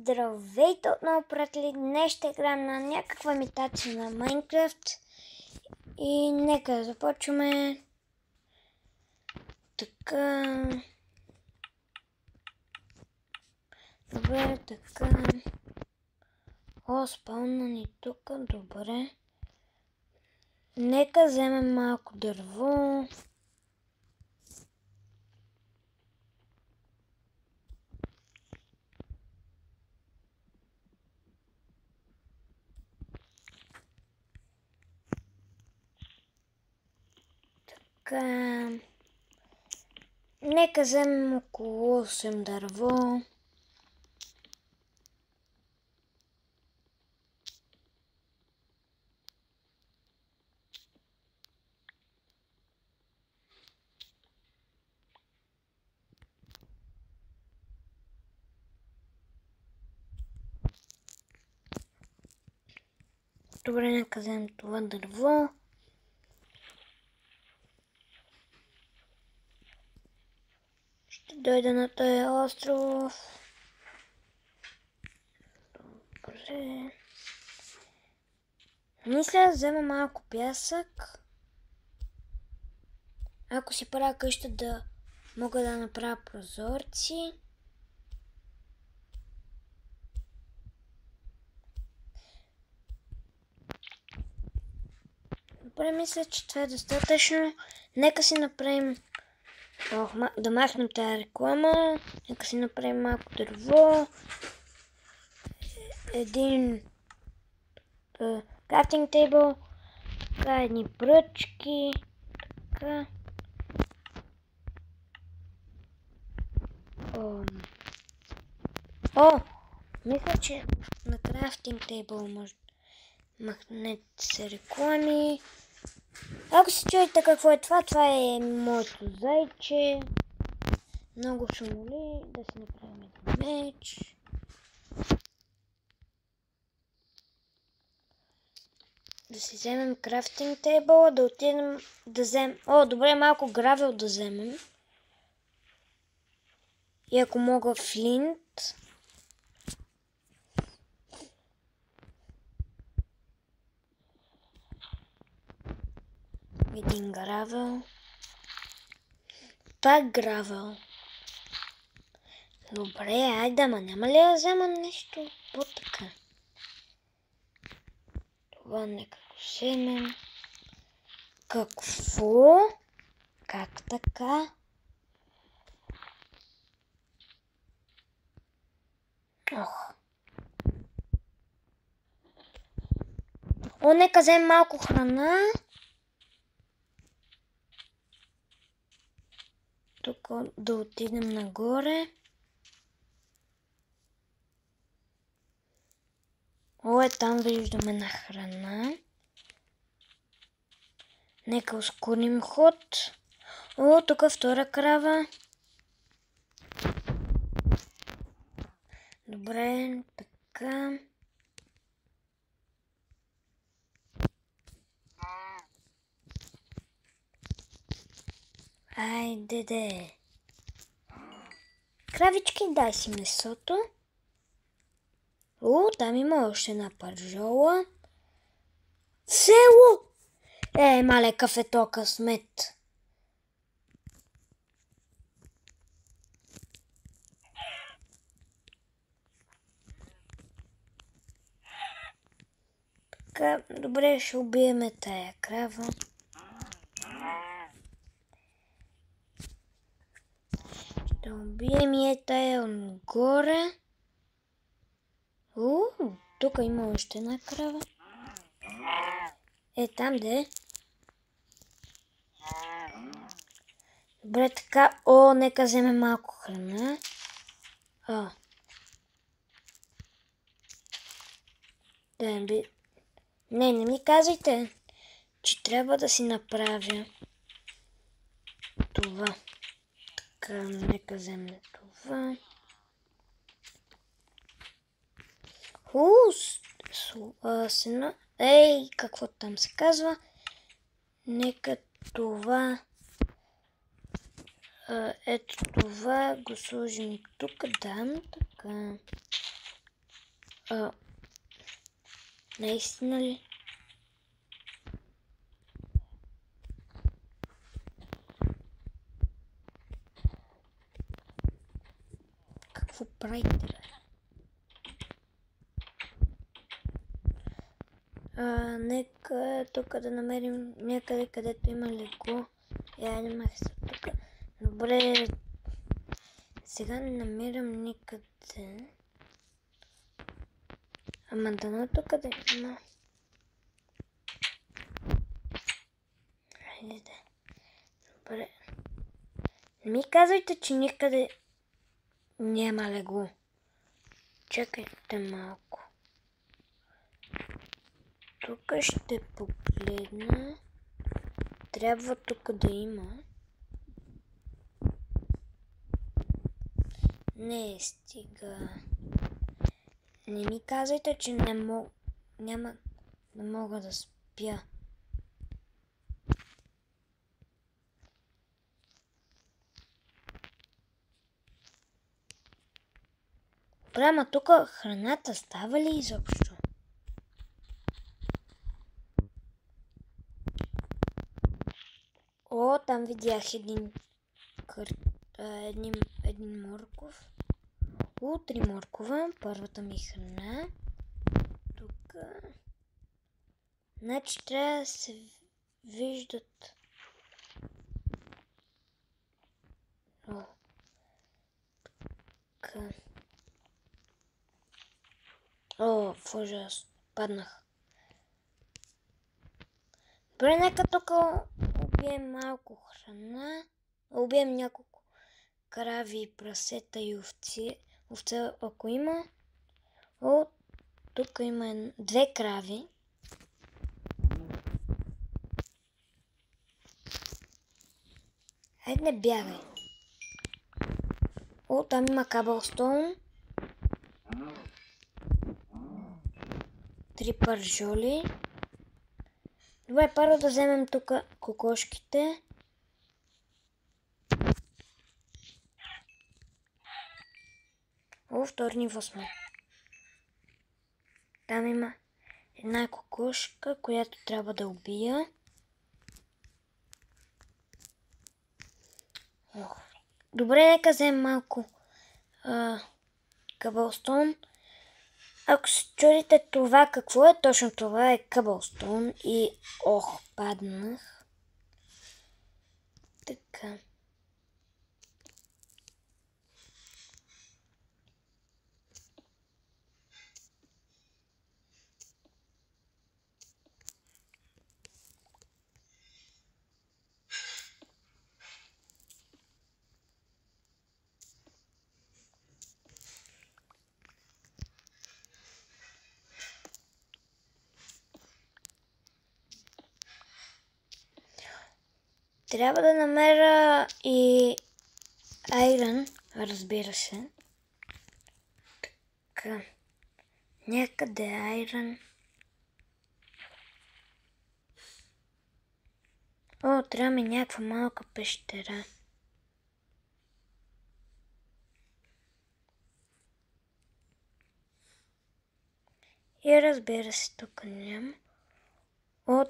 Здравейте отново, приятели! Днес ще играем на някаква имитация на Майнкрафт. И нека да започваме. Така. Добре, така. О, спална ни тук. Добре. Нека вземем малко дърво. Така. Нека вземем около 8 дърво. Добре, нека вземем това дърво. Ще дойда на този остров. Добре. Мисля да взема малко пясък. Ако си правя къща, да мога да направя прозорци. Добре, мисля, че това е достатъчно. Нека си направим... да махнем тази реклама. Нека си направим малко дърво. Един крафтинг тейбъл. Така, едни пръчки. Така. Мисля, че на крафтинг тейбъл може да махнете се реклами. Ако се чуете какво е това, това е моето зайче. Много шумоли, да си направим един меч. Да си вземем крафтинг тейбъл, да отидем да вземем... добре, малко гравел да вземем. И ако мога флинт. Един гравел. Пак гравел. Добре, айде, ама няма ли да взема нещо по-така? Това нека го вземем. Какво? Как така? Нека вземем малко храна. Тук да отидем нагоре. Там виждаме на храна. Нека ускорим ход. Тук втора крава. Добре, така. Айде де. Кравички, дай си месото. Там има още една пържола. Село! Мале кафето късмет. Така, добре, ще убиеме тая крава. Ще убием и тая отгоре. Тук има още една крава. Там де. Добре, така. Нека вземем малко храна. Не ми казвайте, че трябва да си направя това. Така, нека вземем това. Какво там се казва? Нека това. Ето това го сложим тук, така. Наистина ли? Какво правите, бе? Нека тук да намерим някъде, където има легло. Не мах се тук. Добре. Сега не намирам никъде. Ама дано тук да има. Хайде. Добре. Не ми казвайте, че никъде няма легло. Чакайте малко. Тук ще погледна. Трябва тук да има. Не, стига. Не ми казвайте, че няма да мога да спя. Прямо тук храната става ли изобщо? О, там видях един морков. 3 моркова. Първата ми храна. Тук. Значи трябва да се виждат. В ужас. Паднах. Добре, нека тук убием малко храна. Убием няколко крави, прасета и овце. Овце, ако има. Тук има 2 крави. Хайде, не бягай. Там има кабълстоун. 3 пържоли. Добре, първо да вземем тук кокошките. Втори ниво сме. Там има една кокошка, която трябва да убия. Добре, нека вземем малко къбълстоун. Ако се чудите това какво е, точно това е къбълстоун и паднах. Така. Трябва да намеря и айрън, разбира се. Така. Някъде айрън. Трябва ми някаква малка пещера. И разбира се, тук няма.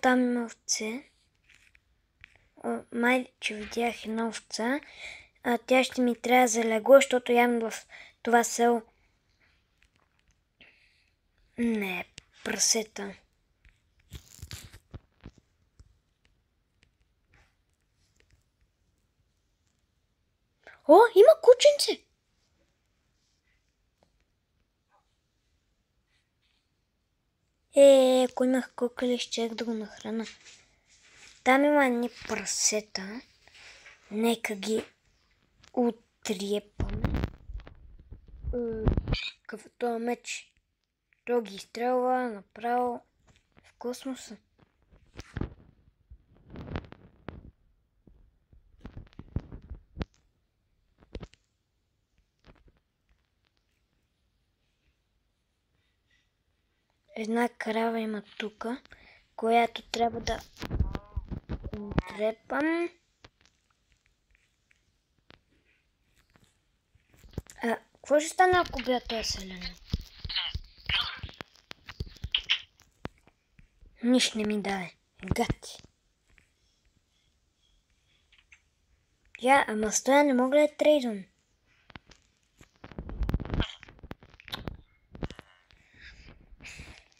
Там има овце. Май, че видях една овца. Тя ще ми трябва за легло, защото явно в това село не е прасета. Има кученце! Ако имах кукали, щях да го нахрана. Там има едни прасета. Нека ги отрепаме. Като меч. То ги изстрелва направо в космоса. Една крава има тук, която трябва да трепам. Какво ще стане, ако бия този селен? Нищо не ми даде. Гад. Ама стоя, не мога да трейдвам.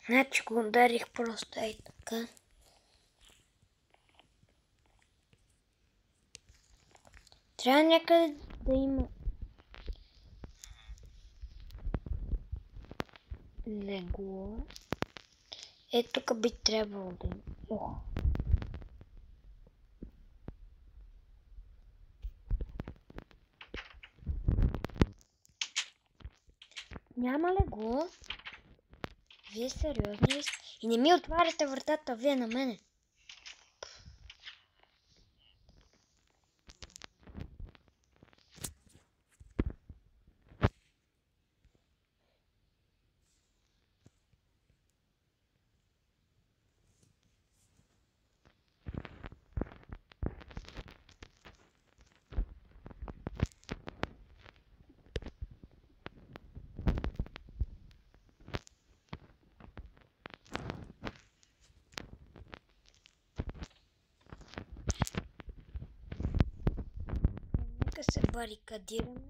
Значи го ударих просто ей така. Трябва някъде да има легло. Тук би трябвало да има. Няма легло. Вие сериозни ли сте? И не ми отваряте вратата, вие на мене. Нека се барикадираме.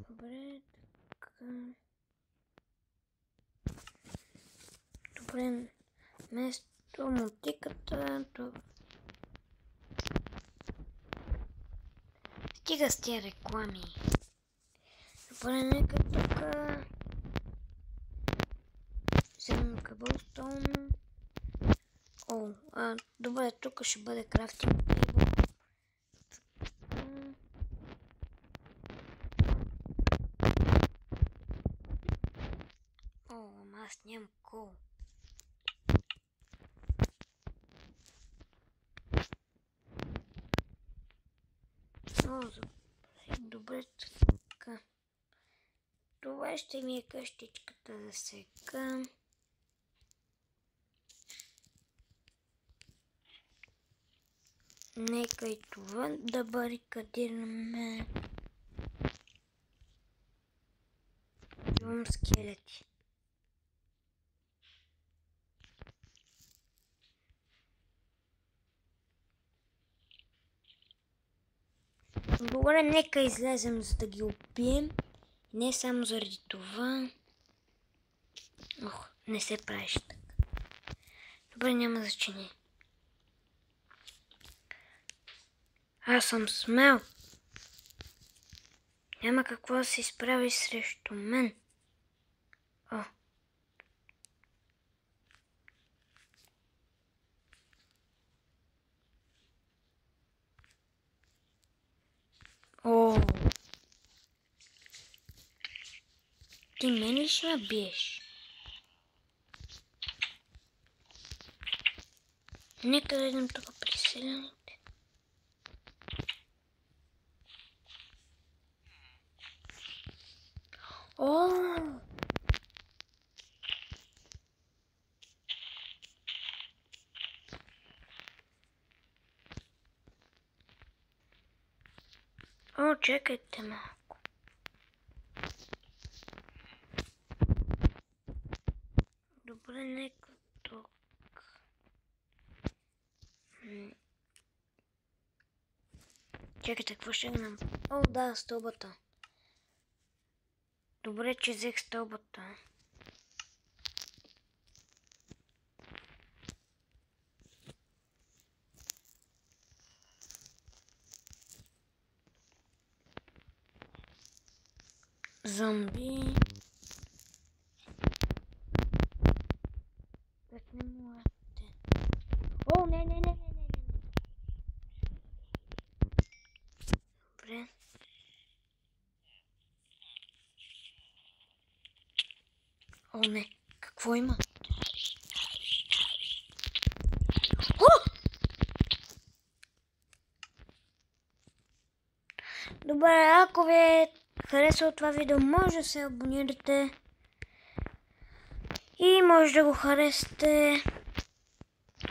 Добре, така. Добре, вместо мотиката, стига с тия реклами. Добре, нека тук вземем кабълстоун. Добре, тук ще бъде крафтинг тейбъл. Ама аз нямам кол. Добре, така. Това ще ми е къщичката за сега. Нека и това да барикадираме. Имам скелети. Добре, нека излезем, за да ги убием. Не само заради това. Не се правиш така. Добре, няма значение. Аз съм смел. Няма какво да се изправи срещу мен. Ти мен ли ще ме биеш? Нека да идем тук при селяните. Чекайте малко. Добре, нека тук. Чекайте, какво ще нам? Да, стълбата. Добре, че взех стълбата. Зомби. Как не можете? Не. Добре. Не. Какво има? Добре, ако ви е харесало това видео, може да се абонирате и може да го харесате,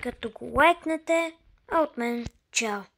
като го лайкнете. А от мен, Чао.